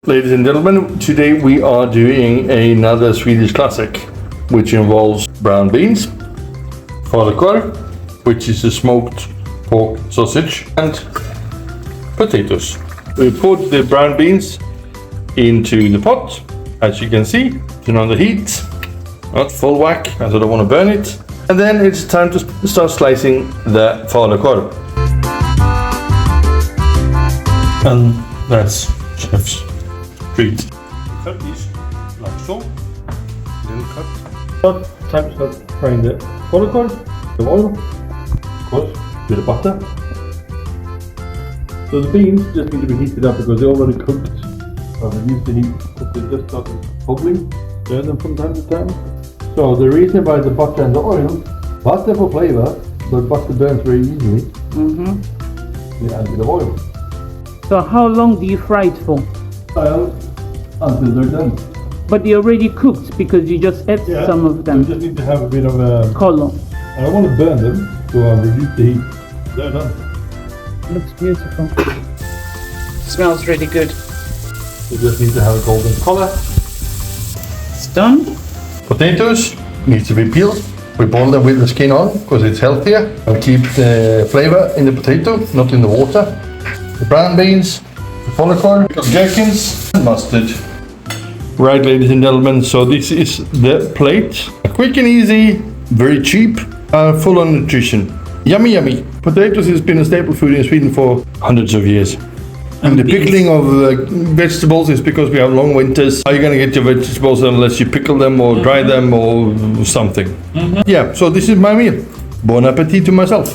Ladies and gentlemen, today we are doing another Swedish classic, which involves brown beans, Falukorv, which is a smoked pork sausage, and potatoes. We put the brown beans into the pot, as you can see, turn on the heat, not full whack, as I don't want to burn it. And then it's time to start slicing the Falukorv. And that's chef's treat. Cut these like so, then cut. Time to start frying the Falukorv, the oil, of course, with the butter. So the beans just need to be heated up because they're already cooked. Reduce the heat because they just start bubbling. Stir them from time to time. So the reason why the butter and the oil, butter for flavor, but butter burns very easily. You add a bit of oil. So how long do you fry it for? Until they're done. But they're already cooked because you just ate some of them. You just need to have a bit of a color. I don't want to burn them, so reduce the heat. They're done. Looks beautiful. Smells really good. You just need to have a golden color. It's done. Potatoes needs to be peeled. We boil them with the skin on because it's healthier and keep the flavor in the potato, not in the water. The brown beans, the Falukorv, gherkins, and mustard. Right, ladies and gentlemen, so this is the plate. Quick and easy, very cheap, full of nutrition. Yummy, yummy. Potatoes has been a staple food in Sweden for hundreds of years. And the pickling of vegetables is because we have long winters. How are you going to get your vegetables unless you pickle them or dry them or something? Yeah, so this is my meal. Bon appetit to myself.